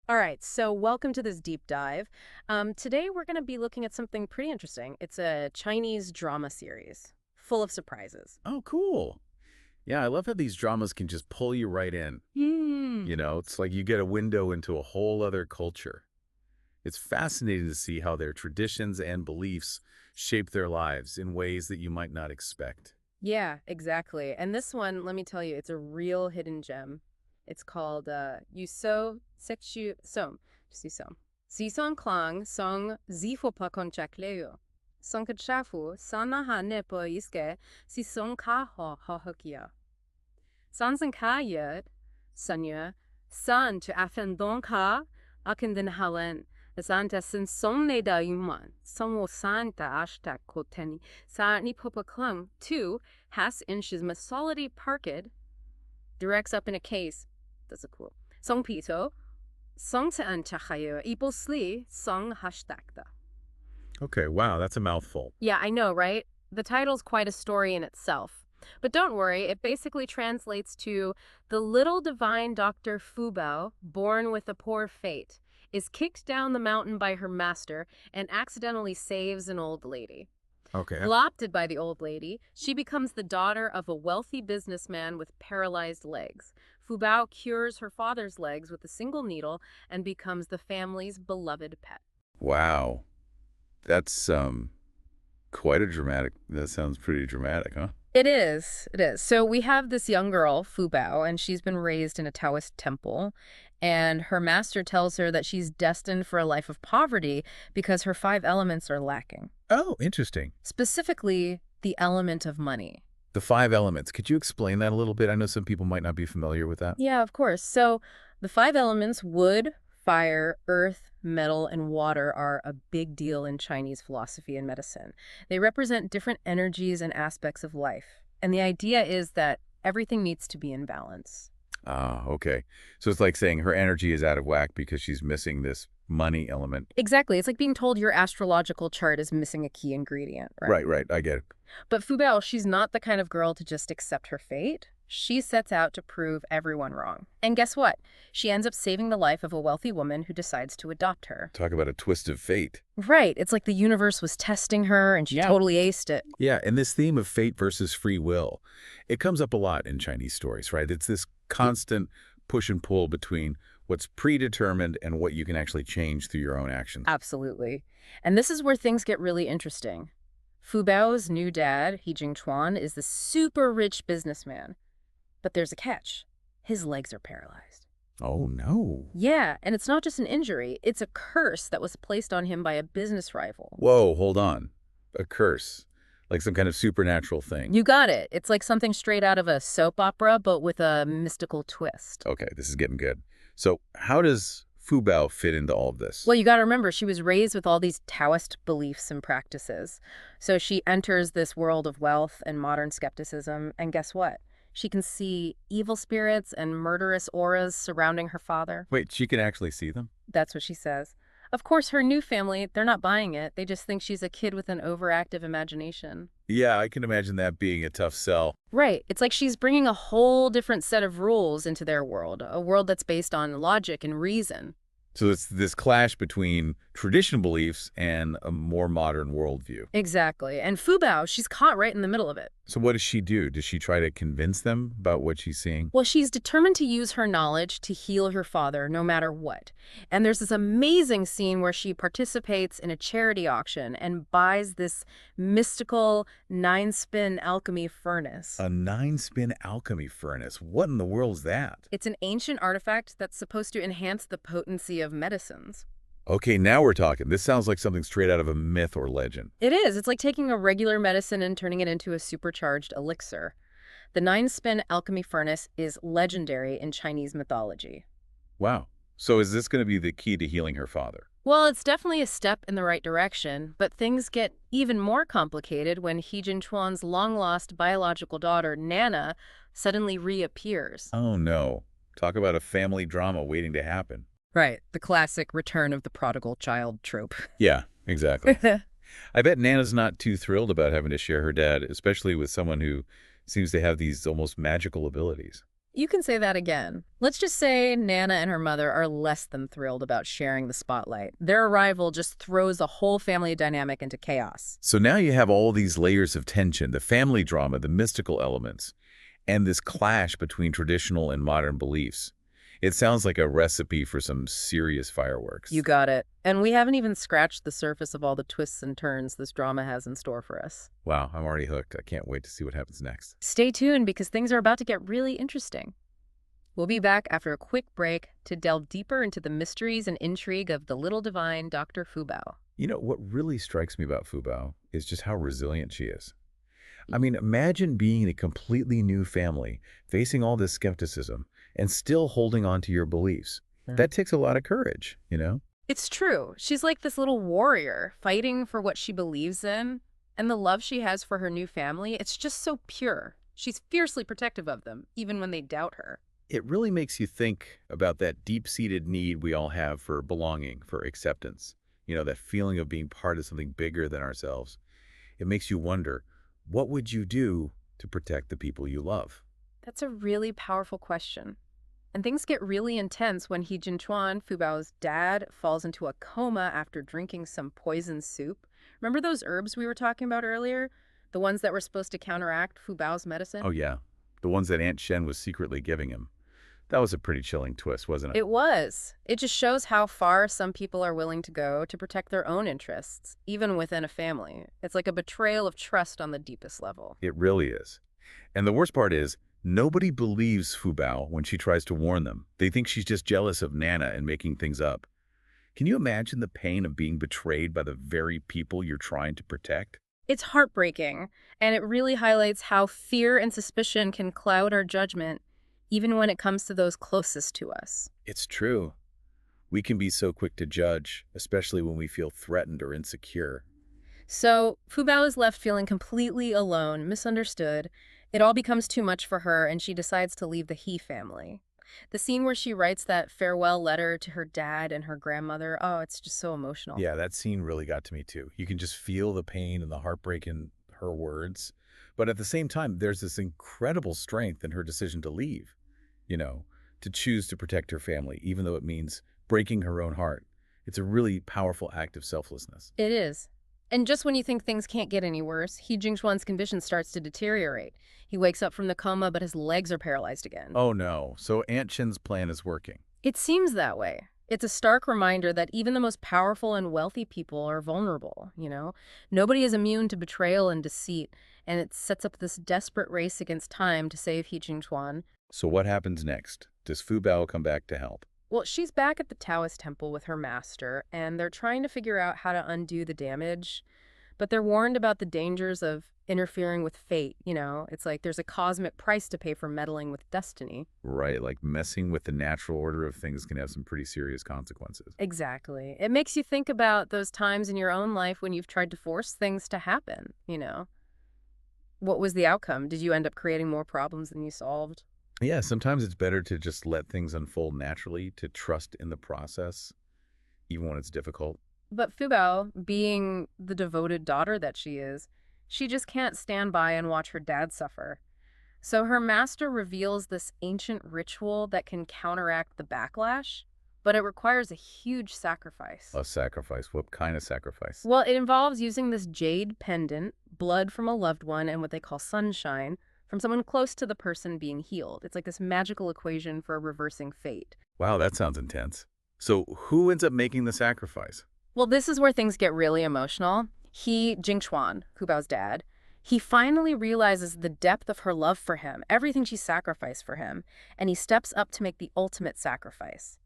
All right, so welcome to this deep dive. Today we're going to be looking at something pretty interesting. It's a Chinese drama series full of surprises. Oh, cool. Yeah, I love how these dramas can just pull you right in. Hmm. It's like you get a window into a whole other culture. It's fascinating to see how their traditions and beliefs shape their lives in ways that you might not expect. Yeah, exactly. And this one, let me tell you, it's a real hidden gem. It's called Yuso Sexu Som. Si Som. Si Song Klang Song Zifo Pa Konchakleo. Song Kachafu Sana Ha Nepo Iske Si Song Ka Ho Ho Hokia. Sansan Ka Yud Sanya San to Afendon Ka Akenden Halen. Santa sin somne da yuman, somo santa ashta koteni, sa ni popa klung, 2 has inches masolity parked, directs up in a case. That's a cool. Song pito, song te an chachayo, ipo sli, song hashtakta. Okay, wow, that's a mouthful. Yeah, I know, right? The title's quite a story in itself. But don't worry, it basically translates to the little divine Dr. Fubao, born with a poor fate, is kicked down the mountain by her master and accidentally saves an old lady. Okay. Adopted by the old lady, she becomes the daughter of a wealthy businessman with paralyzed legs. Fubao cures her father's legs with a single needle and becomes the family's beloved pet. Wow. That's quite a dramatic. That sounds pretty dramatic, huh? It is. It is. So we have this young girl, Fubao, and she's been raised in a Taoist temple. And her master tells her that she's destined for a life of poverty because her 5 elements are lacking. Oh, interesting. Specifically, the element of money. The 5 elements. Could you explain that a little bit? I know some people might not be familiar with that. Yeah, of course. So the 5 elements, wood, fire, earth, metal, and water, are a big deal in Chinese philosophy and medicine. They represent different energies and aspects of life. And the idea is that everything needs to be in balance. Ah, okay. So it's like saying her energy is out of whack because she's missing this money element. Exactly. It's like being told your astrological chart is missing a key ingredient, right? Right, right. I get it. But Fubao, she's not the kind of girl to just accept her fate. She sets out to prove everyone wrong. And guess what? She ends up saving the life of a wealthy woman who decides to adopt her. Talk about a twist of fate. Right. It's like the universe was testing her and she totally aced it. Yeah, and this theme of fate versus free will, it comes up a lot in Chinese stories, right? It's this constant push and pull between what's predetermined and what you can actually change through your own actions. Absolutely. And this is where things get really interesting. Fubao's new dad, He Jingchuan, is the super rich businessman. But there's a catch. His legs are paralyzed. Oh, no. Yeah, and it's not just an injury. It's a curse that was placed on him by a business rival. Whoa, hold on. A curse. Like some kind of supernatural thing. You got it. It's like something straight out of a soap opera, but with a mystical twist. Okay, this is getting good. So how does Fubao fit into all of this? Well, you got to remember, she was raised with all these Taoist beliefs and practices. So she enters this world of wealth and modern skepticism, and guess what? She can see evil spirits and murderous auras surrounding her father. Wait, she can actually see them? That's what she says. Of course, her new family, they're not buying it. They just think she's a kid with an overactive imagination. Yeah, I can imagine that being a tough sell. Right. It's like she's bringing a whole different set of rules into their world, a world that's based on logic and reason. So it's this clash between traditional beliefs and a more modern worldview. Exactly. And Fubao, she's caught right in the middle of it. So what does she do? Does she try to convince them about what she's seeing? Well, she's determined to use her knowledge to heal her father no matter what. And there's this amazing scene where she participates in a charity auction and buys this mystical 9-spin alchemy furnace. A 9-spin alchemy furnace. What in the world is that? It's an ancient artifact that's supposed to enhance the potency of medicines. Okay, now we're talking. This sounds like something straight out of a myth or legend. It is. It's like taking a regular medicine and turning it into a supercharged elixir. The 9-spin alchemy furnace is legendary in Chinese mythology. Wow. So is this going to be the key to healing her father? Well, it's definitely a step in the right direction, but things get even more complicated when He Jinchuan's long-lost biological daughter, Nana, suddenly reappears. Oh, no. Talk about a family drama waiting to happen. Right, the classic return of the prodigal child trope. Yeah, exactly. I bet Nana's not too thrilled about having to share her dad, especially with someone who seems to have these almost magical abilities. You can say that again. Let's just say Nana and her mother are less than thrilled about sharing the spotlight. Their arrival just throws the whole family dynamic into chaos. So now you have all these layers of tension, the family drama, the mystical elements, and this clash between traditional and modern beliefs. It sounds like a recipe for some serious You fireworks. got it. And we haven't even scratched the surface of all the twists and turns this drama has in store for us. Wow, I'm already hooked. I can't wait to see what happens next. Stay tuned because things are about to get really interesting. We'll be back after a quick break to delve deeper into the mysteries and intrigue of the little divine Dr. Fubao. You know, what really strikes me about Fubao is just how resilient she is. I mean, imagine being in a completely new family, facing all this skepticism, and still holding on to your beliefs. That takes a lot of courage, you know? It's true. She's like this little warrior fighting for what she believes in, and the love she has for her new family, it's just so pure. She's fiercely protective of them, even when they doubt her. It really makes you think about that deep-seated need we all have for belonging, for acceptance. You know, that feeling of being part of something bigger than ourselves. It makes you wonder, what would you do to protect the people you love? That's a really powerful question. And things get really intense when He Jinchuan, Fubao's dad, falls into a coma after drinking some poison soup. Remember those herbs we were talking about earlier? The ones that were supposed to counteract Fubao's Oh medicine? yeah, the ones that Aunt Shen was secretly giving him. That was a pretty chilling twist, wasn't it? It was. It just shows how far some people are willing to go to protect their own interests, even within a family. It's like a betrayal of trust on the deepest level. It really is. And the worst part is, nobody believes Fubao when she tries to warn them. They think she's just jealous of Nana and making things up. Can you imagine the pain of being betrayed by the very people you're trying to protect? It's heartbreaking, and it really highlights how fear and suspicion can cloud our judgment, even when it comes to those closest to us. It's true. We can be so quick to judge, especially when we feel threatened or insecure. So, Fubao is left feeling completely alone, misunderstood. It all becomes too much for her, and she decides to leave the He family. The scene where she writes that farewell letter to her dad and her grandmother, oh, it's just so emotional. Yeah, that scene really got to me too. You can just feel the pain and the heartbreak in her words. But at the same time, there's this incredible strength in her decision to leave, you know, to choose to protect her family, even though it means breaking her own heart. It's a really powerful act of selflessness. It is. And just when you think things can't get any worse, He Jingxuan's condition starts to deteriorate. He wakes up from the coma, but his legs are paralyzed again. Oh no, so Aunt Chin's plan is working. It seems that way. It's a stark reminder that even the most powerful and wealthy people are vulnerable, you know? Nobody is immune to betrayal and deceit, and it sets up this desperate race against time to save He Jingchuan. So what happens next? Does Fu Bao come back to help? Well, she's back at the Taoist temple with her master, and they're trying to figure out how to undo the damage, but they're warned about the dangers of interfering with fate, you know? It's like there's a cosmic price to pay for meddling with destiny. Right, like messing with the natural order of things can have some pretty serious consequences. Exactly. It makes you think about those times in your own life when you've tried to force things to happen, you know? What was the outcome? Did you end up creating more problems than you solved? Yeah, sometimes it's better to just let things unfold naturally, to trust in the process, even when it's difficult. But Fubao, being the devoted daughter that she is, she just can't stand by and watch her dad suffer. So her master reveals this ancient ritual that can counteract the backlash, but it requires a huge sacrifice. A sacrifice. What kind of sacrifice? Well, it involves using this jade pendant, blood from a loved one, and what they call sunshine from someone close to the person being healed. It's like this magical equation for reversing fate. Wow, that sounds intense. So who ends up making the sacrifice? Well, this is where things get really emotional. He, Jingchuan, Hubao's dad, he finally realizes the depth of her love for him, everything she sacrificed for him, and he steps up to make the ultimate sacrifice.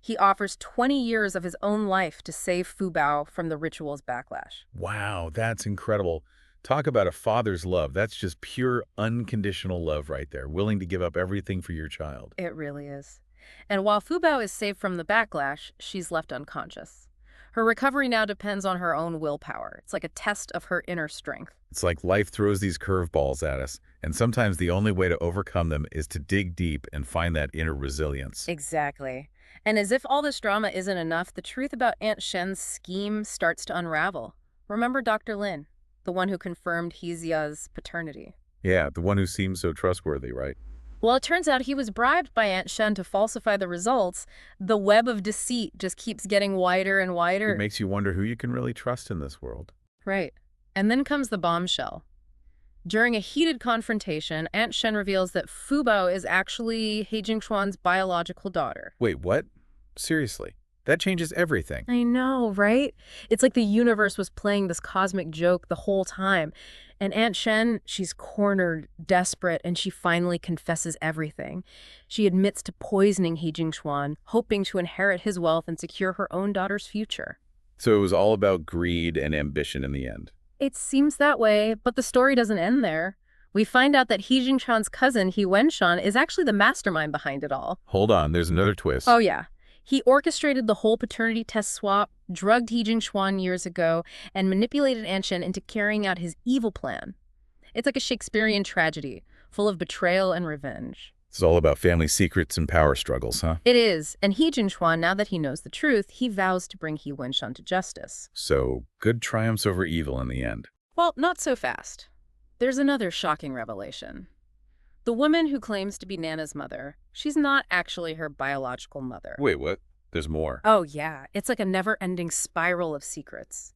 He offers 20 years of his own life to save Fubao from the ritual's backlash. Wow, that's incredible. Talk about a father's love. That's just pure unconditional love right there, willing to give up everything for your child. It really is. And while Fubao is saved from the backlash, she's left unconscious. Her recovery now depends on her own willpower. It's like a test of her inner strength. It's like life throws these curveballs at us, and sometimes the only way to overcome them is to dig deep and find that inner resilience. Exactly. And as if all this drama isn't enough, the truth about Aunt Shen's scheme starts to unravel. Remember Dr. Lin, the one who confirmed Hezia's paternity? Yeah, the one who seems so trustworthy, right? Well, it turns out he was bribed by Aunt Shen to falsify the results. The web of deceit just keeps getting wider and It wider. makes you wonder who you can really trust in this world. Right. And then comes the bombshell. During a heated confrontation, Aunt Shen reveals that Fubao is actually He Jingchuan's biological daughter. Wait, what? Seriously? That changes everything. I know, right? It's like the universe was playing this cosmic joke the whole time. And Aunt Shen, she's cornered, desperate, and she finally confesses everything. She admits to poisoning He Jingchuan, hoping to inherit his wealth and secure her own daughter's future. So it was all about greed and ambition in the end. It seems that way, but the story doesn't end there. We find out that He Jingchuan's cousin, He Wenshan, is actually the mastermind behind it all. Hold on, there's another twist. Oh, yeah. He orchestrated the whole paternity test swap, drugged He Jingchuan years ago, and manipulated Aunt Shen into carrying out his evil plan. It's like a Shakespearean tragedy, full of betrayal and revenge. It's all about family secrets and power struggles, huh? It is, and He Jingchuan, now that he knows the truth, he vows to bring He Wenshan to justice. So, good triumphs over evil in the end. Well, not so fast. There's another shocking revelation. The woman who claims to be Nana's mother, she's not actually her biological mother. Wait, what? There's more. Oh, yeah. It's like a never-ending spiral of secrets.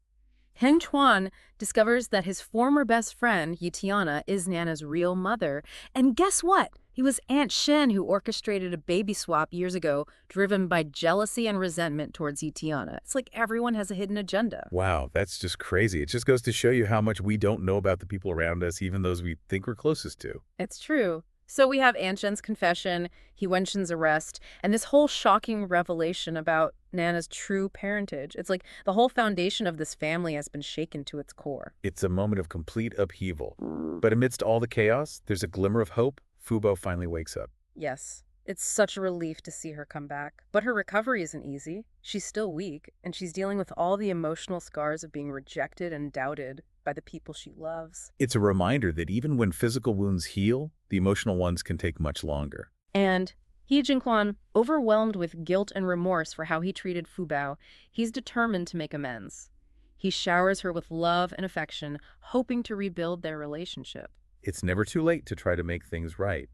Heng Chuan discovers that his former best friend, Yitiana, is Nana's real mother. And guess what? It was Aunt Shen who orchestrated a baby swap years ago, driven by jealousy and resentment towards Yitiana. It's like everyone has a hidden agenda. Wow, that's just crazy. It just goes to show you how much we don't know about the people around us, even those we think we're closest to. It's true. So we have Aunt Shen's confession, He Wenshan's arrest, and this whole shocking revelation about Nana's true parentage. It's like the whole foundation of this family has been shaken to its core. It's a moment of complete upheaval. But amidst all the chaos, there's a glimmer of hope. Fubao finally wakes up. Yes, it's such a relief to see her come back. But her recovery isn't easy. She's still weak, and she's dealing with all the emotional scars of being rejected and doubted by the people she loves. It's a reminder that even when physical wounds heal, the emotional ones can take much longer. And He Jingquan, overwhelmed with guilt and remorse for how he treated Fubao, he's determined to make amends. He showers her with love and affection, hoping to rebuild their relationship. It's never too late to try to make things right.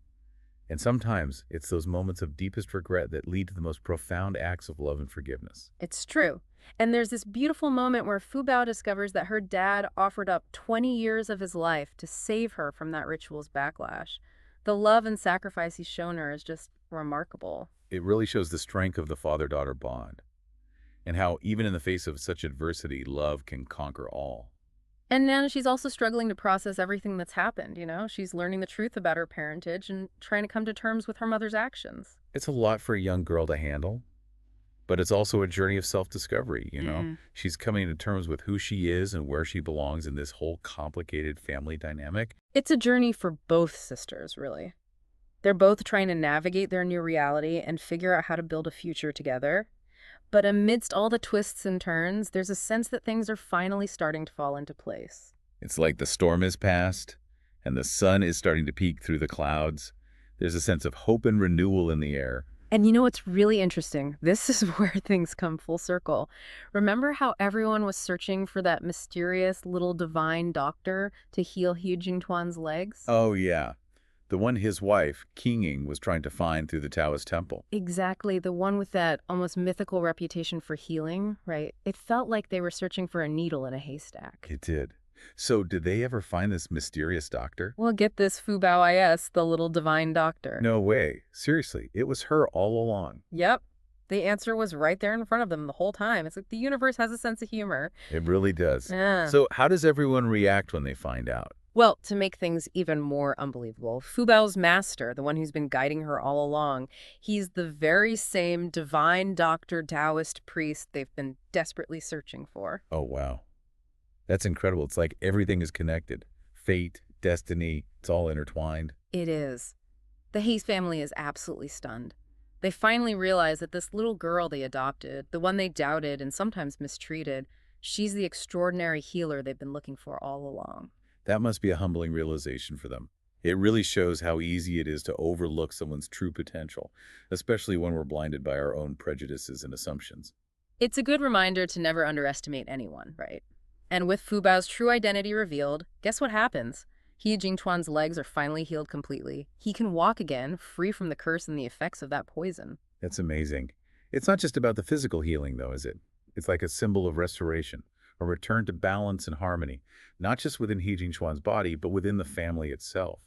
And sometimes it's those moments of deepest regret that lead to the most profound acts of love and forgiveness. It's true. And there's this beautiful moment where Fubao discovers that her dad offered up 20 years of his life to save her from that ritual's backlash. The love and sacrifice he's shown her is just remarkable. It really shows the strength of the father-daughter bond, and how even in the face of such adversity, love can conquer all. And Nana, she's also struggling to process everything that's happened, you know? She's learning the truth about her parentage and trying to come to terms with her mother's actions. It's a lot for a young girl to handle, but it's also a journey of self-discovery, you know? She's coming to terms with who she is and where she belongs in this whole complicated family dynamic. It's a journey for both sisters, really. They're both trying to navigate their new reality and figure out how to build a future together. But amidst all the twists and turns, there's a sense that things are finally starting to fall into place. It's like the storm is past, and the sun is starting to peek through the clouds. There's a sense of hope and renewal in the air. And you know what's really interesting? This is where things come full circle. Remember how everyone was searching for that mysterious little divine doctor to heal Hu Jingtuan's legs? Oh, yeah. The one his wife, Qinging, was trying to find through the Taoist temple. Exactly, the one with that almost mythical reputation for healing, right? It felt like they were searching for a needle in a haystack. It did. So did they ever find this mysterious doctor? Well, get this, Fubao is the little divine doctor. No way. Seriously, it was her all along. Yep. The answer was right there in front of them the whole time. It's like the universe has a sense of humor. It really does. Yeah. So how does everyone react when they find out? Well, to make things even more unbelievable, Fubao's master, the one who's been guiding her all along, he's the very same divine doctor Taoist priest they've been desperately searching for. Oh, wow. That's incredible. It's like everything is connected. Fate, destiny, it's all intertwined. It is. The Hayes family is absolutely stunned. They finally realize that this little girl they adopted, the one they doubted and sometimes mistreated, she's the extraordinary healer they've been looking for all along. That must be a humbling realization for them. It really shows how easy it is to overlook someone's true potential, especially when we're blinded by our own prejudices and assumptions. It's a good reminder to never underestimate anyone, right? And with Fubao's true identity revealed, guess what happens? He Jingchuan's legs are finally healed completely. He can walk again, free from the curse and the effects of that poison. That's amazing. It's not just about the physical healing, though, is it? It's like a symbol of restoration, a return to balance and harmony, not just within He Jingchuan's body, but within the family itself.